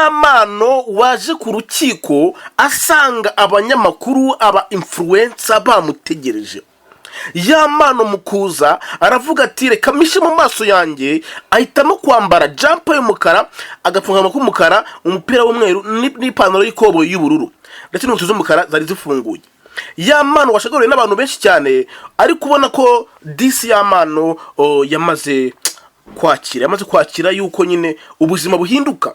Yamano waje ku rukiko asanga abanyamakuru aba influencer bamutegereje. Yamano mukuza aravuga ati reka mishe mu maso yanjye, ahitamo kwambara jumper y'umukara, agapfungama k'umukara, umupira w'umweru n'ipantaro y'ikoboyi y'ubururu ndetse n'inkweto z'umukara zari zifunguye. Yamano washaguriye n'abantu benshi cyane, ari kubona ko disi Yamano yamaze kwakira yuko nyine ubuzima buhinduka.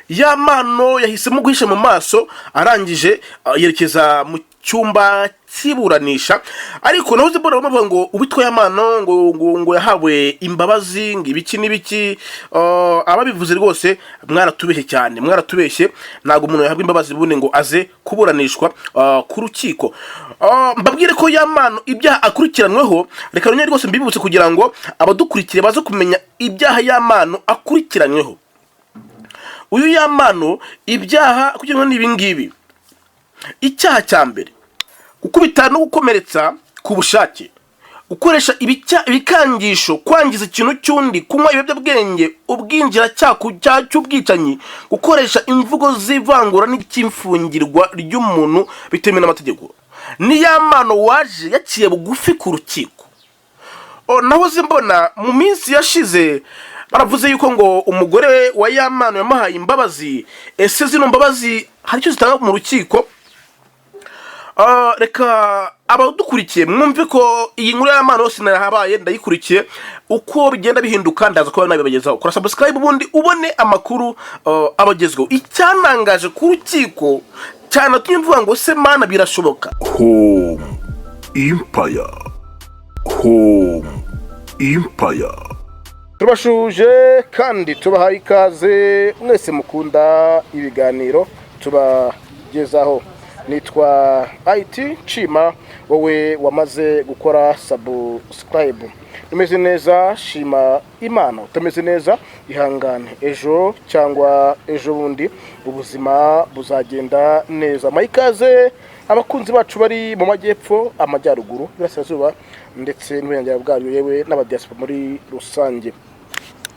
Yamano yahisemo guhisha mu maso, arangije yerekeza mu cyumba cyiburanisha, ariko naho zibora bavuga ngo ubitwa Yamano ngo yahawe imbabazi ngibiki n'ibiki. Ababivuze rwose mwaratubeshye cyane, mwaratubeshye. Ntago umuntu yahabwa imbabazi bune ngo aze kuburanishwa ku rukiko. Mbabwire ko Yamano ibyaha akurikiranweho, reka none rwose mbibutse kugira ngo abadukurikire baze kumenya ibyaha Yamano akurikiranweho. Uyu Yamano ibyaha akurikiranweho ni ibingibi. Icyaha cya mbere, gukubita no gukomeretsa ku bushake, gukoresha ibikangisho, kwangiza ikintu cy'undi, kunywa ibiyobyabwenge, ubwinjira cy'ubwicanyi, gukoresha imvugo z'ivangura n'icyimfungirwa ry'umuntu bitemewe n'amategeko. Ni Yamano waje yaciye bugufi ku rukiko. Naho zimbona mu minsi yashize baravuze yuko ngo umugore wa Yamano yamuhaye imbabazi. Ese zino mbabazi hari icyo zitanga mu rukiko? Reka abadukurikiye mwumve ko iyi nkuru Yamano yose narahabaye ndayikurikiye, uko bigenda bihinduka ndaza kuba nabibagezaho. Kora subscribe ubundi ubone amakuru abagezweho. Icyanangaje ku rukiko cyane tumvuga ngo se mana birashoboka. Home Empire. Tubashuje kandi tubahaye ikaze mwese mukunda ibiganiro tubagezaho. Nitwa IT Chima, wowe wamaze gukora subscribe. Umeze neza, shima Imana. Utameze neza, ihangane, ejo cyangwa ejo bundi ubuzima buzagenda neza. Mayikaze abakunzi bacu bari mu majyepfo, amajyaruguru, Burasirazuba ndetse n'uburengerazuba bwaryo, yewe n'abadiaspora muri rusange.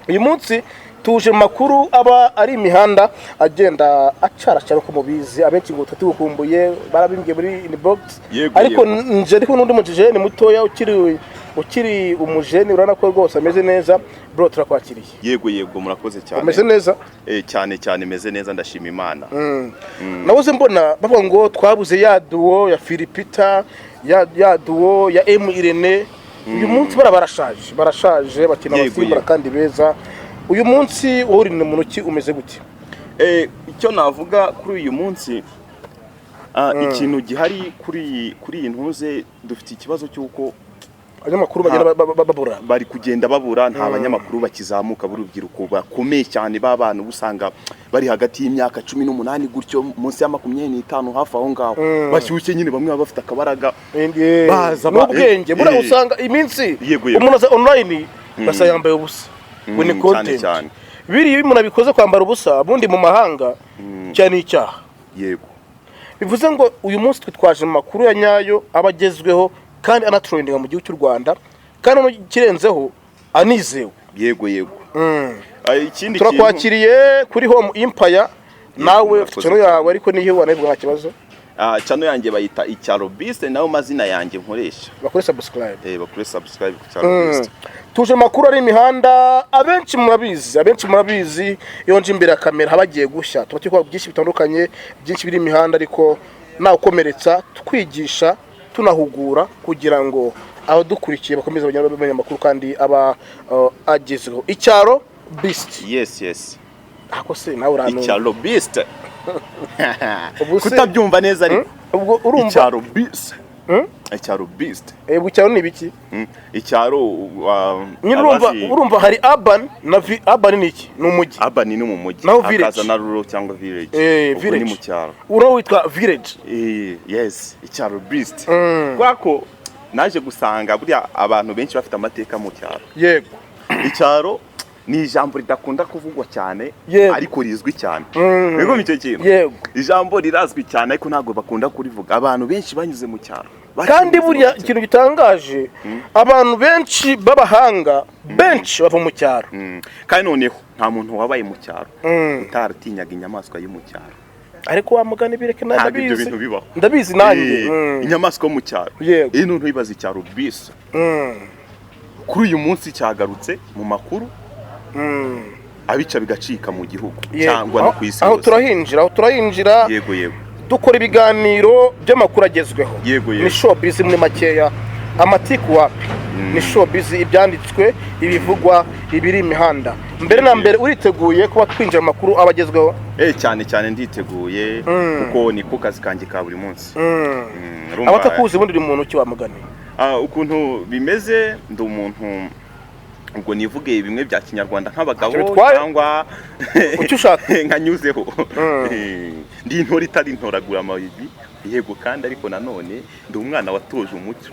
Uyu munsi tuje makuru aba ari imihanda agenda acara ko mubizi, abenshi ngo tatukumbuye barabimbye muri inbox, ariko nje ariko n'undi mujije ni mutoya ukiri umujeni urana ko rwose ameze neza. Bro, turakwakiriye. Yego murakoze cyane. Ameze neza? Cyane meze neza, ndashima Imana. Nabuze mbona bavuga ngo twabuze ya duo ya Philipita, ya duo ya M Irene. Uyu munsi barashaje bakina abasimbura kandi beza. Uyu munsi uri mu muki umeze gute? Icyo navuga kuri uyu munsi, ikintu gihari kuri iyi ntuze, dufite ikibazo cy'uko abanyamakuru bagenda babura, bari kugenda babura. Nta banyamakuru bakizamuka b'urubyiruko bakomeye cyane, babana usanga bari hagati y'imyaka 18 gutyo, munsi ya 25 hafi aho ngaho, bashyushye nyine, bamwe baba bafite akabaraga baza n'ubwenge. Bura usanga iminsi umuntu aza online basa yambaye ubusa, we ni content biri bimuna bikoze kwambara ubusa bundi mu mahanga cyane icyaha. Yego, bivuze ngo uyu munsi twitwaje mu makuru ya nyayo abagezweho kandi anatrendinga mu gihugu cy'u Rwanda, kandi mu kirenzeho anizewe. Yego. Ikindi turakwakiriye kuri Home Empire. Nawe chano yawe ariko niyo wanebwa nta kibazo. Chano yanjye bayita Icyaro Beast, naho mazina yanjye nkoresha. Bakore subscribe. Bakore subscribe ku Icyaro Beast. Tuje makuru ari imihanda, abenshi murabizi iyo nje imbere ya kamera habagiye gushya. Tubatikwa byinshi bitandukanye, byinshi biri imihanda, ariko nawe ukomeretsa twigisha tunahugura kugira ngo aho dukurikiye bakomeze bamenye amakuru kandi aba agezweho. Icyaro Beast. Yes. Ako se nawe urano Icyaro Beast. Kutabyumva neza ariko. Ubwo urumva Icyaro Beast. Icyaro Beast. Icyaro ni biki? Icyaro urumva hari urban na urban ni iki? Ni umujyi. Urban ni mu mujyi. Akaza na rural cyangwa village. Village ni mu cyaro. Uro witwa village. Yes, Icyaro Beast. Kwako naje gusanga buriya abantu benshi bafite amateka mu cyaro. Yego. Icyaro ni ijambo ridakunda kuvugwa cyane, ariko rizwi cyane. Yego, micyo kintu. Yego. Ijambo rirazwi cyane ariko ntago bakunda kurivuga. Abantu benshi banyuze mu cyaro. kandi burya ikintu gitangaje abantu benshi b'abahanga benshi bava mu cyaro. Kandi noneho nta muntu wabaye mu cyaro utaratinyaga inyamaswa yo mu cyaro. Ariko wamugana bireke ndabizi ndabizi nanjye inyamaswa mu cyaro ntuntu ibaza icyaro bisa kuri uyu munsi cyagarutse mu makuru abica bigacika mu gihugu cyangwa no ku isi aho turahinjira yego dukora ibiganiro by'amakuru agezweho ni showbiz muri makeya amatiku wapi ni showbiz ibyanditswe ibivugwa ibiri imihanda mbere na mbere uriteguye kuba twinjira amakuru abagezweho cyane nditeguye kuko niko kazi kanjye ka buri munsi abatakuzi ubundi uri muntu ki wamugani ukuntu bimeze ndi umuntu ubwo nivuge bimwe bya kinyarwanda nk'abagabo cyangwa icyo ushaka nkanyuzeho ndi intore itari intoragura amabibi yego kandi ariko nanone ndi umwana watoje umuco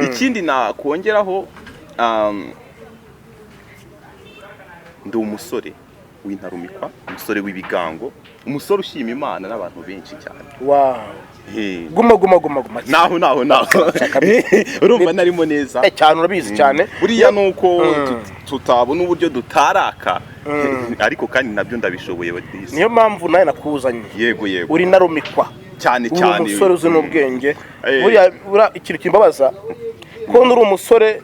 ikindi nakongeraho ndi umusore w'intarumikwa umusore w'ibigango umusore ushima Imana n'abantu benshi cyane guma naho urumva narimo neza cyane urabizi cyane buriya nuko tutabona uburyo dutaraka ariko kandi nabyo ndabishoboye niyo mpamvu nawe nakuzanye yego uri narumikwa cyane umusore uzi n'ubwenge buriya ikintu kimbabaza ko uri umusore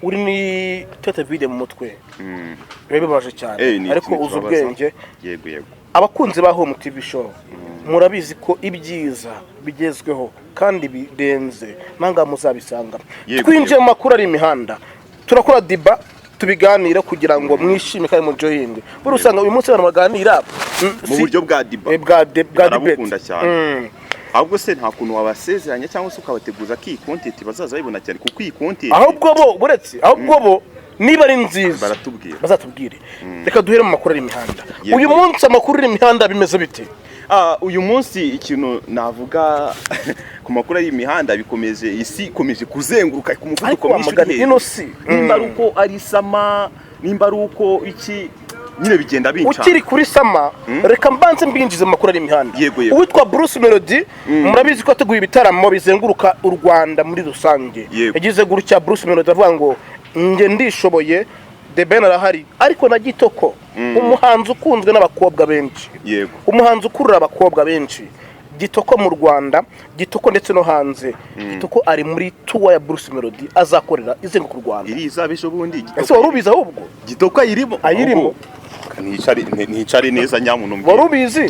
uri ni tete vide mu mutwe bibabaje cyane ariko uzi ubwenge yego abakunzi ba Home TV show murabizi ko ibyiza bigezweho kandi birenze nanga muzabisanga twinjiye mu makuru ari imihanda turakora diba tubiganira kugira ngo mwishime kandi mujoyinde buri usanga uyu munsi abantu baganira mu buryo bwa diba bwa debate cyane ahubwo se nta kuntu wabasezeranya cyangwa se ukabateguza ko iyi content bazaza bayibona cyane kuko iyi content ahubwo bo niba ari nziza bazatubwire reka duhere mu makuru ari imihanda uyu munsi amakuru ari imihanda bimeze bite uyu munsi ikintu navuga ku makuru y'imihanda bikomeje isi ikomeje kuzenguruka ku muvuduko mwinshi nimba ruko ari sama nimba ruko iki nyine bigenda binca ukiri kuri sama reka mbanze mbinjize mu makuru ari imihanda uwitwa Bruce Melody murabizi ko ateguye ibitaramo bizenguruka u Rwanda muri rusange yagize gutya Bruce Melody avuga ngo nge ndishoboye The Ben arahari ariko na Gitoko umuhanzi ukunzwe n'abakobwa benshi umuhanzi ukurura abakobwa benshi Gitoko mu Rwanda Gitoko ndetse no hanze Gitoko ari muri tour ya Bruce Melody azakorera izenguruka u Rwanda izabisho bundi ese warubiza ahubwo Gitoko ayirimo nicari neza nyamuntu warubizi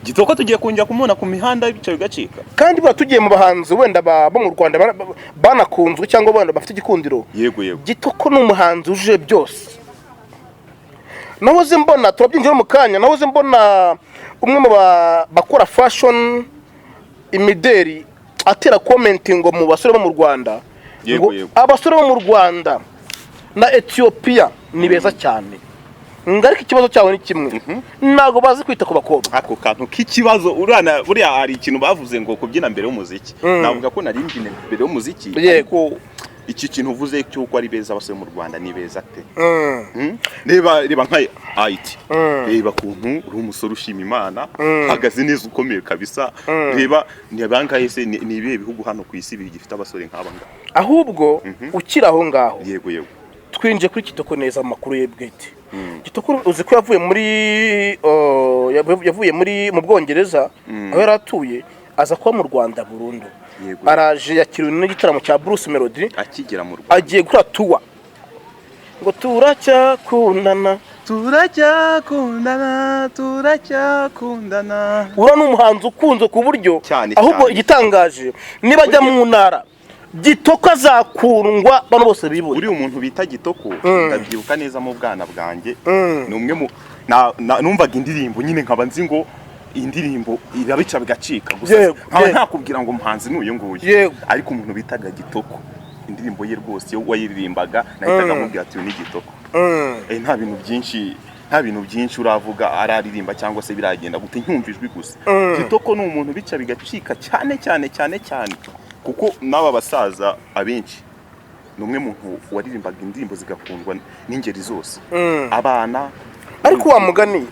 Gitoko tugiye kunjya kumubona ku mihanda bicaye gacika kandi bwa tugiye mu bahanzi wenda bo mu Rwanda banakunzwe cyangwa wenda bafite igikundiro yego Gitoko n'umuhanzi uje byose nahoze mbona turabyinjira mu kanya nahoze mbona umwe mu bakora fashion imideri atera commenting ngo mu basore bo mu Rwanda abasore bo mu Rwanda na Ethiopia ni beza cyane ngarika ikibazo cyawe ni kimwe nago bazi kwita ku bakobwa ako kantu k'ikibazo urana buriya hari ikintu bavuze ngo kubyina mbere y'umuziki navuga ko nari mbyine mbere y'umuziki ariko iki kintu uvuze cyuko ari beza abasore mu Rwanda ni beza te reba nka IT reba kuntu uri umusore ushima Imana hagaze neza ukomeye kabisa reba ni bangahe se ni ibihe bihugu hano ku isi bigifite abasore nk'aba ahubwo ukira aho ngaho yego twinje kuri Kitoko neza amakuru ye bwite Kitoko uzi ko yavuye mu Bwongereza aho yaratuye aza kuba mu Rwanda burundu araje yakiriwe n'igitaramo cya Bruce Melody akigera mu Rwanda agiye gukora tour ngo turacyakundana ura n'umuhanzi ukunze ku buryo ahubwo igitangaje niba ajya mu ntara Gitoko azakundwa bano bose bibuye uri umuntu bita Gitoko ndabyibuka neza mu bwana bwanjye ni umwe mu numvaga indirimbo nyine nkaba nzi ngo indirimbo irabica bigacika gusa ntakubwira ngo umuhanzi n'uyu nguyu ariko umuntu bitaga Gitoko indirimbo ye rwose yo wayiririmbaga nahitaga mubwira ati ni Gitoko nta bintu byinshi uravuga araririmba cyangwa se biragenda gute nkumvijwe gusa Gitoko ni umuntu bica bigacika cyane kuko n'aba basaza abenshi ni umwe muntu waririmbaga indirimbo zigakundwa n'ingeri zose abana ariko wa mugani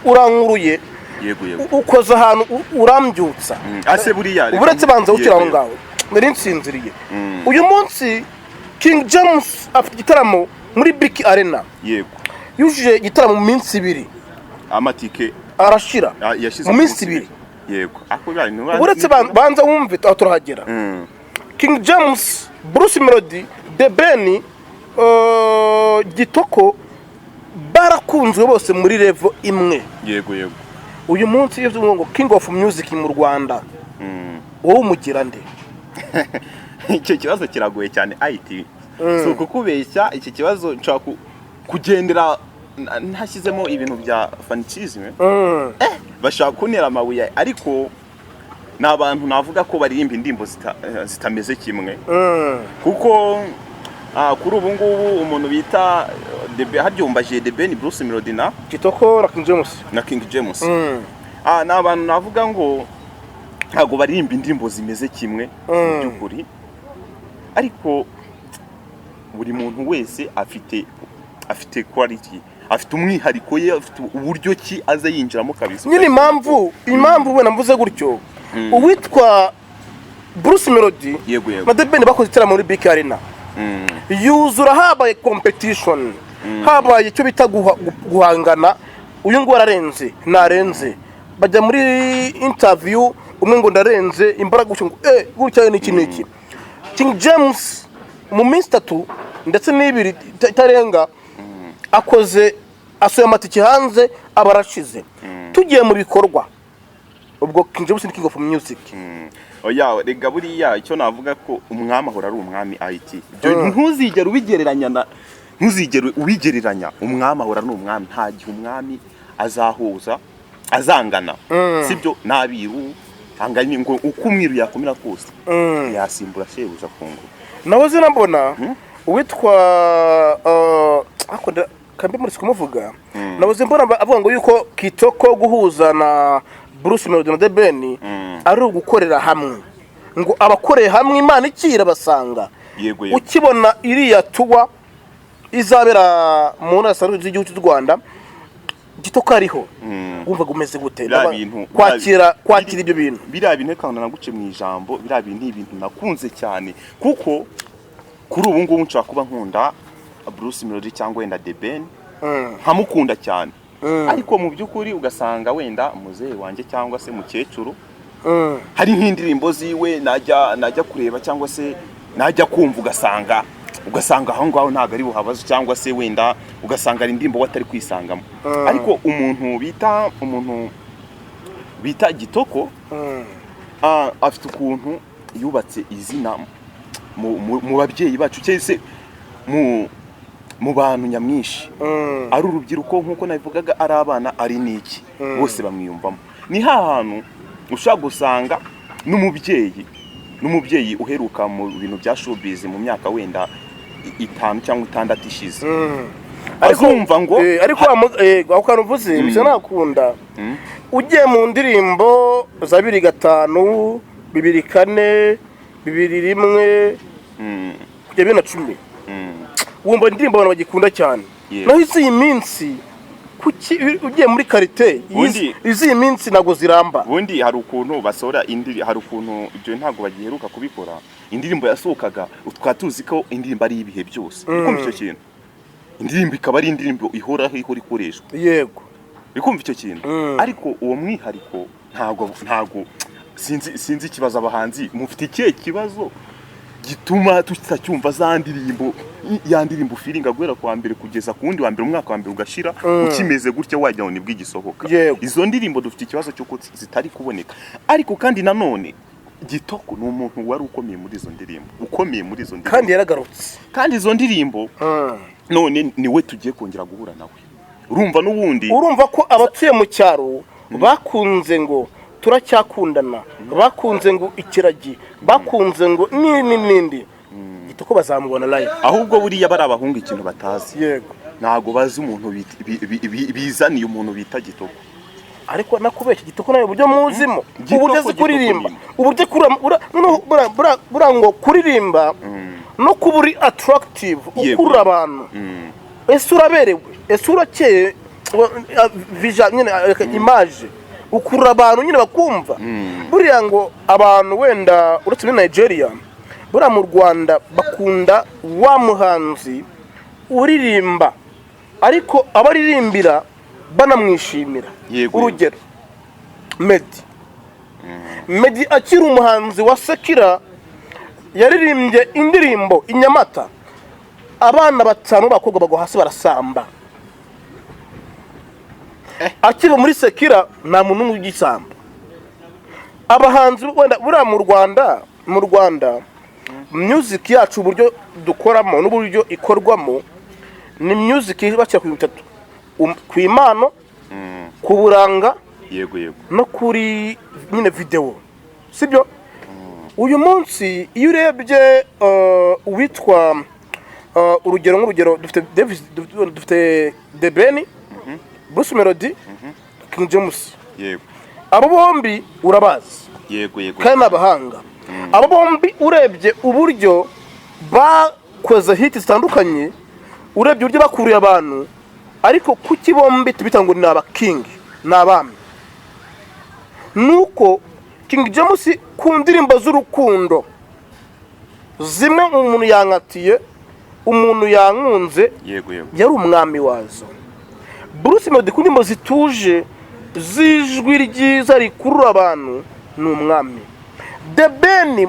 uranguruye yego ukoze ahantu urambyutsa ase buriya uretse banza ukira aho ngaho nari nsinziriye uyu munsi King James afite igitaramo muri Biki Arena yego yujuje igitaramo mu minsi 2 amatike arashira mu minsi 2 yego uretse banza wumve turahagera King James, Bruce Melody, The Ben, Gitoko barakunzwe bose muri level imwe. Yego uyu munsi iyo ngo King of Music mu Rwanda wowe umugira nde? Icyo kibazo kiragoye cyane IT so kukubeshya iki kibazo nshaka kugendera ntashyizemo ibintu bya fanatisme bashaka kunera amabuye ariko n'abantu navuga ko baririmba indimbo zitameze kimwe kuko kuri ubu ngubu umuntu bita haryumbaje The Ben, Bruce Melody na Kitoko na King James n'abantu navuga ngo ntago baririmba indimbo zimeze kimwe by'ukuri ariko buri muntu wese afite quality, afite umwihariko ye, afite uburyo ki aza yinjiramo kabisa. Nyine impamvu we namvuze gutyo uwitwa Bruce Melody na The Ben bakoze itaramo muri Biki Arena yuzura habaye competition habaye icyo bita guhangana uyu ngo ararenze narenze bajya muri interview umwe ngo ndarenze imbaraga gutya n'iki King James mu minsi 3 ndetse n'ibiri tarenga akoze asoya amatike hanze abarashize tugiye mu bikorwa ubwo King James ni King of Music. Oya rega buriya icyo navuga ko umwami ahora ari umwami IT ntuzigera ubigereranya umwami ahora ari umwami nta gihe umwami azahuza azangana sibyo nabiru anganye ngo uko umwiru yakomera kose yasimbura shebuza kungu nawe zinambona uwitwa akonda kambe muri kumuvuga nawe zimbona avuga ngo yuko Kitoko guhuza na Bruce Melody na The Ben ari ugukorera hamwe ngo abakoreye hamwe Imana ikira basanga ukibona iriya tuwa izabera mu ntara z'igihugu cy'u Rwanda Kitoko ariho wumva gumeze gute kwakira ibyo bintu biriya bintu kandi naguce mu ijambo biriya bintu ibintu nakunze cyane kuko kuri ubu ngubu nshaka kuba nkunda Bruce Melody cyangwa wenda The Ben nkamukunda cyane ariko mu byukuri ugasanga wenda muzehe wanje cyangwa se mukecuru hari nk'indirimbo ziwe najya kureba cyangwa se najya kumva ugasanga aho ngaho ntago ari buhabazo cyangwa se wenda ugasanga ari indimbo watari kwisangamo ariko umuntu bita Gitoko afite ukuntu yubatse izina mu babyeyi bacu cyese mu bantu nyamwinshi ari urubyiruko nkuko nabivugaga ari abana ari niki bose bamwiyumvamo ni hantu ushaka gusanga n'umubyeyi uheruka mu bintu bya showbiz mu myaka wenda 5 cyangwa 6 ishize azumva ngo ariko aho karuvuze bisa nakunda ugiye mu ndirimbo za 2005 2004 2001 kugera 2010 wumva indirimbo abantu bagikunda cyane naho iyi minsi kuki ugiye muri karite izi minsi nago ziramba ubundi hari ukuntu basora hari ukuntu ibyo ntago bagiheruka kubikora indirimbo yasohokaga twatuzi ko indirimbo ari ibihe byose ukumva icyo kintu indirimbo ikaba ari indirimbo ihoraho ikoreshwa yego ukumva icyo kintu ariko uwo mwihariko ntago sinzi ikibazo abahanzi mufite ikihe kibazo gituma tutacyumva za ndirimbo ya ndirimbo feeling guhera kwa mbere kugeza ku wundi wa mbere umwaka wa mbere ugashira ukimeze gutya wajya ngo nibwo igisohoka izo ndirimbo dufite ikibazo cyo zitari kuboneka ariko kandi nanone Gitoko ni umuntu wari ukomeye muri izo ndirimbo kandi yaragarutse kandi izo ndirimbo none niwe tugiye kongera guhura nawe urumva ko abatuye mu cyaro bakunze ngo turacyakundana bakunze ngo ikiragi bakunze ngo nindi Gitoko bazamubona live ahubwo buriya bari abahungu ikintu batazi yego ntago bazi umuntu bizaniye umuntu bita Gitoko ariko nakubeshya Gitoko nayo buryo muzimo uburyo zikuririmba uburyo burango kuririmba no kuburi attractive ukura abantu ese uraberewe ese urakeye vision nyine image ukurura abantu nyine bakumva. Buriya ngo abantu wenda uretse muri Nigeria, buriya mu Rwanda bakunda wa muhanzi uririmba ariko abaririmbira banamwishimira. Urugero Meddy akiri umuhanzi wa Sekira yaririmbye indirimbo i Nyamata, abana batanu b'abakobwa bagwa hasi barasamba. Akiba muri Sekira nta muntu n'umwe ugisamba. Abahanzi wenda buriya mu Rwanda music yacu uburyo dukoramo n'uburyo ikorwamo ni music ibakira ku bitatu: ku impano, ku buranga, no kuri nyine video, sibyo? Uyu munsi iyo urebye uwitwa urugero dufite The Ben, Bruce Melody, King James. Abo bombi urabazi kandi n'abahanga. Abo bombi urebye uburyo bakoze hit zitandukanye, urebye uburyo bakuriye abantu, ariko kuki bombi tubita ngo ni aba king, ni abami? Nuko King James ku ndirimbo z'urukundo zimwe umuntu yankatiye, umuntu yankunze, yari umwami wazo. Bruce Melody ku ndirimbo zituje zijwi ryiza rikurura abantu ni umwami. The Ben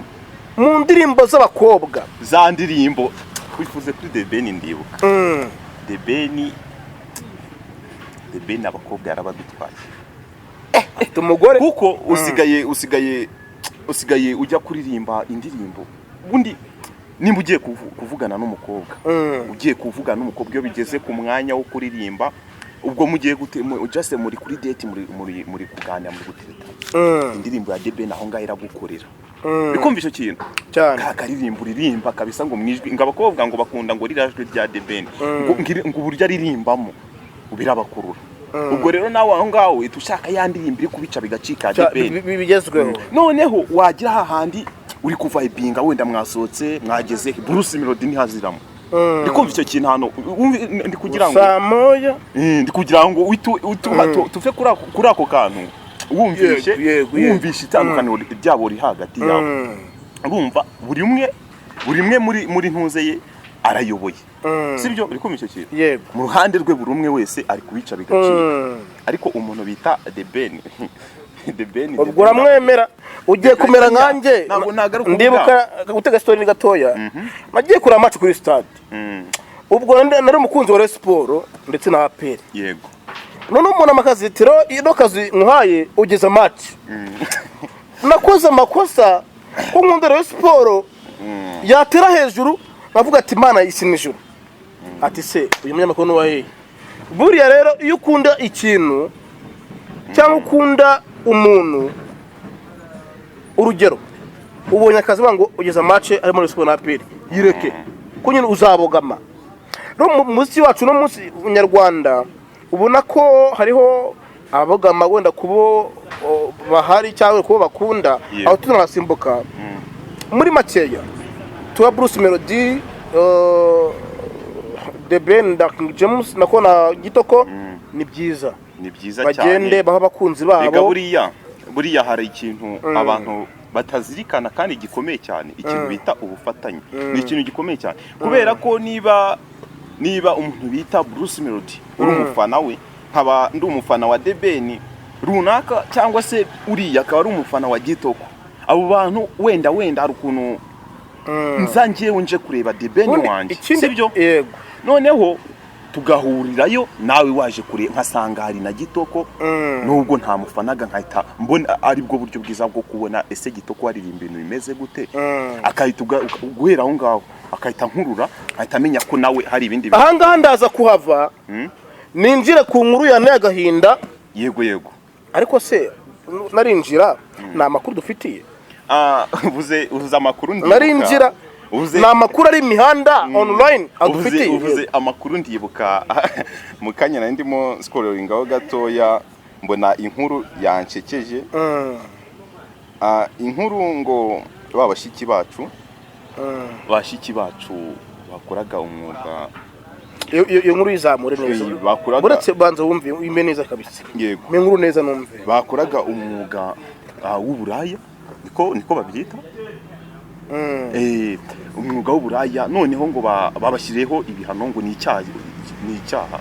mu ndirimbo z'abakobwa, za ndirimbo wifuze kuri The Ben ndibuka. The Ben abakobwa yarabadutwaye. Umugore kuko usigaye ujya kuririmba indirimbo. Ubundi nimba ugiye kuvugana n'umukobwa, ugiye kuvugana n'umukobwa iyo bigeze ku mwanya wo kuririmba, ubwo mugiye just muri kuri date, muri kuganira, muri gutereta, indirimbo ya The Ben aho ngaho iragukorera. Bikumva icyo kintu cyane akaririmba kabisa ngo mwijwi ngo abakobwa ngo bakunda ngo rirajwe rya The Ben ngo uburyo aririmbamo ubirabakurura. Ubwo rero nawe aho ngaho ushaka yandirimba iri kubica bigacika The Ben bigezweho. Noneho wagira hahandi uri kuva ibinga wenda mwasohotse mwageze Bruce Melody ntihaziramo. Bikumva icyo kintu hano ndi kugira ngo samoya, ndi kugira ngo tuve kuri ako kantu wumvishe itandukaniro ryabo ri hagati yabo. Urumva buri umwe muri ntuze ye arayoboye, sibyo? Bikumva icyo kintu mu ruhande rwe buri umwe wese ari kubica bigacika. Ariko umuntu bita The Ben ubwo uramwemera, ugiye kumera nkanjye. Ndibuka gutega story gatoya, nagiye kuri match kuri stade. Ubwo nari umukunzi wa Rayon Sport ndetse na APR. None umuntu amakazitiro ino kazi nkuhaye ugeze match. Nakoze amakosa ko nkunda Rayon Sport yatera hejuru, navuga ati Imana isi n'ijuru. Ati se uyu munyamakuru ni wahe? Buriya rero iyo ukunda ikintu cyangwa ukunda umuntu, urugero ubonye akazi bango ugeze match ari muri Sport na APR, yireke ko nyine uzabogama. No musi wacu no musi Nyarwanda ubona ko hariho abogama wenda kubo bahari cyangwa kubo bakunda, aho tunasimbuka muri makeya tuwa Bruce Melody, The Ben, King James nako na Gitoko. Ni byiza cyane bagende baho bakunzi babo. Buriya hari ikintu abantu batazirikana kandi gikomeye cyane, ikintu bita ubufatanye. Ni ikintu gikomeye cyane kubera ko niba umuntu bita Bruce Melody uri umufana we, nkaba ndi umufana wa The Ben runaka, cyangwa se uriya akaba ari umufana wa Gitoko, abo bantu wenda hari ukuntu nzangiye unje kureba The Ben wanjye, sibyo? Noneho tugahurirayo, nawe waje kure nkasanga hari na Gitoko, nubwo nta mufanaga nkahita mbona ari bwo buryo bwiza bwo kubona ese Gitoko aririmba ibintu bimeze gute, akahita guhera aho ngaho akahita nkurura, ahita amenya ko nawe hari ibindi bintu. Aha ngaha ndaza kuhava ninjire ku nkuru ya Agahinda. Yego ariko se narinjira nta makuru dufitiye. uvuze amakuru narinjira na makuru ari imihanda online adufitiye. Uvuze amakuru ndibuka mu kanya nari ndimo scrolling aho gatoya mbona inkuru yancekeje. Inkuru ngo bashiki bacu bakoraga umwuga iyo nkuru yizamure neza uretse banza wumve imbe neza kabisa yego me nkuru neza numve bakoraga umwuga w'uburaya niko babyita umwuga w'uburaya noneho ngo babashyireho ibihano ngo ni icyaha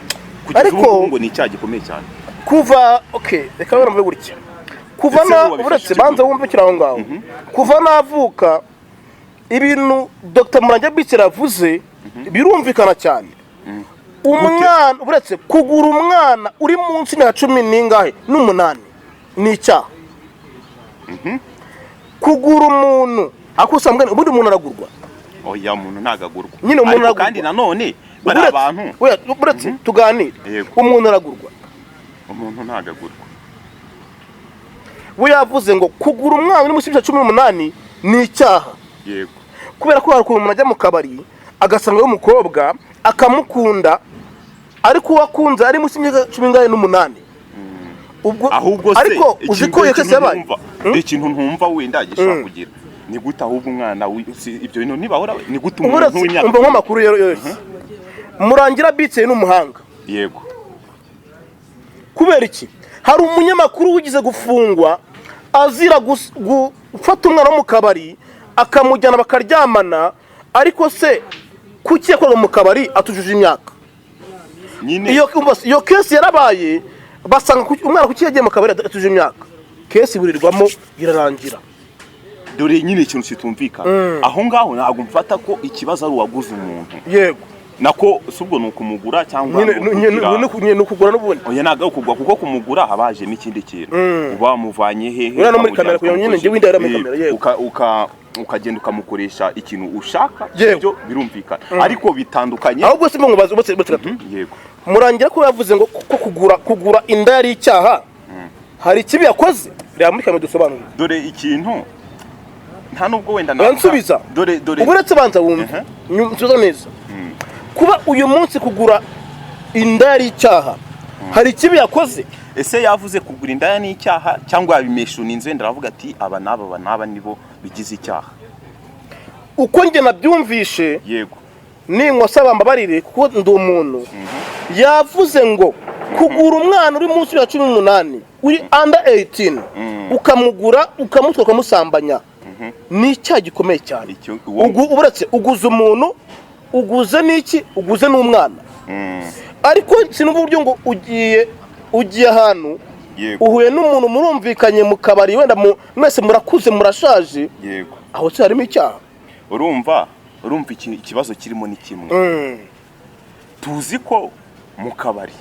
ariko ngo ni icyaha gikomeye cyane kuva reka barumve gutya kuva na uretse banza wumve kiraho ngaho kuva navuka ibintu Dr Murangira Beatz yavuze birumvikana cyane umwana uretse kugura umwana uri munsi ya 18 ni icyaha kugura umuntu akusambwe ubundi umuntu aragurwa oya umuntu ntagagurwa nyine umuntu aragurwa kandi nanone bari abantu uretse tuganire umuntu aragurwa umuntu ntagagurwa we yavuze ngo kugura umwana uri munsi ya 18 ni icyaha yego kubera ko hari umuntu ajya mu kabari agasanga umukobwa akamukunda ariko wakunze ari munsi ya 18 ubwo ahubwo se ariko uziko yekese yabaye ikintu ntumva wenda gishaka kugira ni gute ahubwo umwana ibyo bintu ntibahora ni gute umuntu w'imyaka umva nk'amakuru yose Murangira Beatz n'umuhanga yego kubera iki hari umunyamakuru wigize gufungwa azira gufata umwana wo mu kabari akamujyana bakaryamana ariko se kuki yakoraga mu kabari atujuje imyaka nyine iyo kesi yarabaye basanga umwana kuki yagiye mu kabari atujuje imyaka kesi burirwamo irarangira dore nyine ikintu kitumvikana aho ngaho ntabwo mfata ko ikibazo ari uwaguze umuntu yego nako subwo nukumugura cyangwa nyine ukugura n'ubundi oya naga ukugwa kuko kumugura habaje n'ikindi kintu uba muvanye hehe ura no muri kamera kuyo nyine nje windara muri kamera yego ukagenda ukamukoresha ikintu ushaka byo birumvikana ariko bitandukanye ahubwo se mubaza ubutse yego Murangira ko yavuze ngo ko kugura inda yari icyaha hari kibi yakoze rya muri kamera dusobanura dore ikintu nta nubwo wenda nsubiza dore uburetse banza wumva nsubiza neza kuba uyu munsi kugura inda yari icyaha hari kibi yakoze ese yavuze kugura inda ni icyaha cyangwa yabimeshuninze ndaravuga ati aba naba nibo bigize icyaha uko nge nabyumvishe yego ninkosa bambabarire kuko ndi umuntu yavuze ngo kugura umwana uri munsi ya 18 uri under 18 ukamugura ukamutwa ukamusambanya ni icyaha gikomeye cyane uburetse uguze umuntu uguze niki uguze n'umwana ariko sinumva uburyo ngo ugiye ahantu uhuye n'umuntu murumvikanye mu kabari wenda mwese murakuze murashaje yego aho se harimo icyaha urumva ikibazo kirimo ni kimwe tuzi ko mu kabari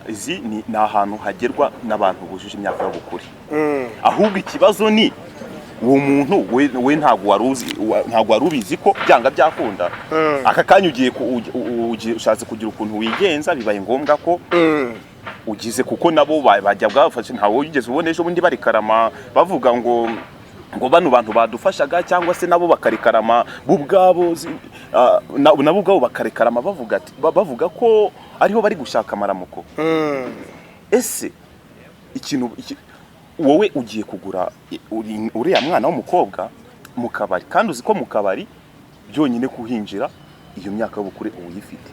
izi ni ahantu hagerwa n'abantu bujuje imyaka y'ubukure ahubwo ikibazo ni uwo muntu we ntabwo wari ubizi ko byanga byakunda aka kanya ugiye ushatse kugira ukuntu wigenza bibaye ngombwa ko ugize kuko nabo bajya bwafashe ntawe wigeze ubona ejo bundi barikarama bavuga ngo bano bantu badufashaga cyangwa se nabo bakarikarama bubwabo nabo ubwabo bakarikarama bavuga ko ariho bari gushaka amaramuko ese ikintu wowe ugiye kugura uriya mwana w'umukobwa mu kabari kandi uzi ko mu kabari byonyine kuhinjira iyo myaka y'ubukure uyifite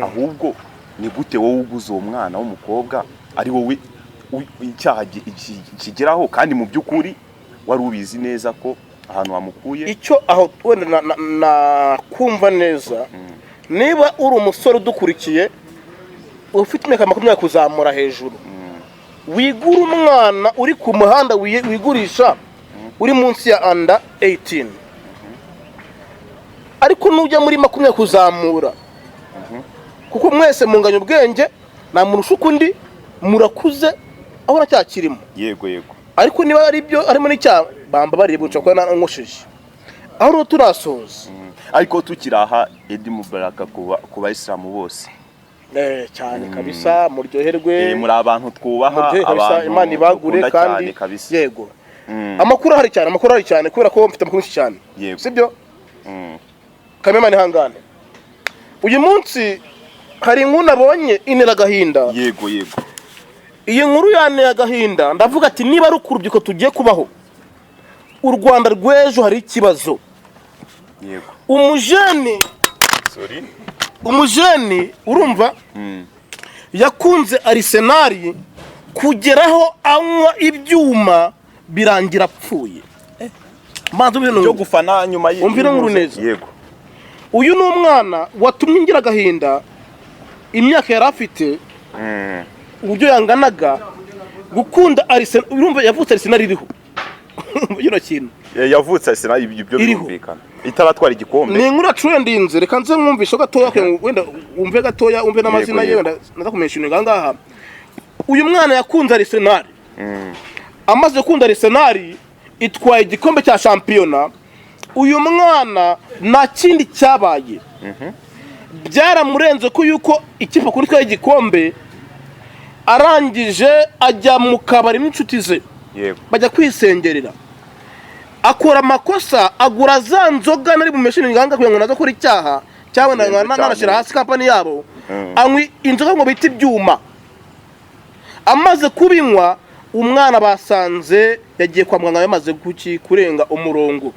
ahubwo ni gute wowe uguze uwo mwana w'umukobwa ari wowe icyaha kigeraho kandi mu by'ukuri wari ubizi neza ko ahantu wamukuye icyo aho wenda nakumva neza niba uri umusore udukurikiye ufite imyaka 20 kuzamura hejuru wigura umwana uri ku muhanda wigurisha uri munsi ya under 18 ariko nujya muri 20 kuzamura kuko mwese munganya ubwenge na muntu undi murakuze aho racyakirimo yego ariko niba ari byo harimo n'icyaha bamba bari buca ko nankoshije aho turasoza ariko tukiraha Edi Mubaraka ku bayisilamu bose cyane kabisa muryoherwe muri abantu twubaha abantu Imana ibagure kandi yego amakuru hari cyane kubera ko mfite amakuru cyane sibyo Kamemani hangane uyu munsi hari inkuru nabonye inera gahinda yego iyi nkuru yane agahinda ndavuga ati niba ari ukurubyiruko tugiye kubaho u Rwanda rw'ejo hari ikibazo yego umujene umujeni urumva yakunze Arsenal kugeraho anywa ibyuma birangira apfuye. byo gufana nyuma umvira nkuru neza. yego uyu ni umwana watumye ngira agahinda imyaka yari afite uburyo yanganaga gukunda Arsenal. Urumva yavutse Arsenal iriho bino kintu yavutse Arsenal ibyo byumvikana itaratwara igikombe. ni inkuru trendinze, reka nze mwumvishe gatoya wenda umve gatoya umve n'amazina ye wenda naza kumentioninga ngaha. Uyu mwana yakunze Arsenal, amaze gukunda Arsenal itwaye igikombe cya shampiyona. Uyu mwana nta kindi cyabaye, byaramurenze ko yuko ikipe kuri twaye igikombe arangije ajya mu kabari n'inshuti ze bajya kwisengerera, akora amakosa, agura za nzoga nari bumeshinga nganga kugira ngo nazo kuri icyaha cyawe nanashira hasi kampani yabo, anywi inzoga ngo bita ibyuma. Amaze kubinywa umwana basanze yagiye kwa muganga yamaze kurenga umurongo.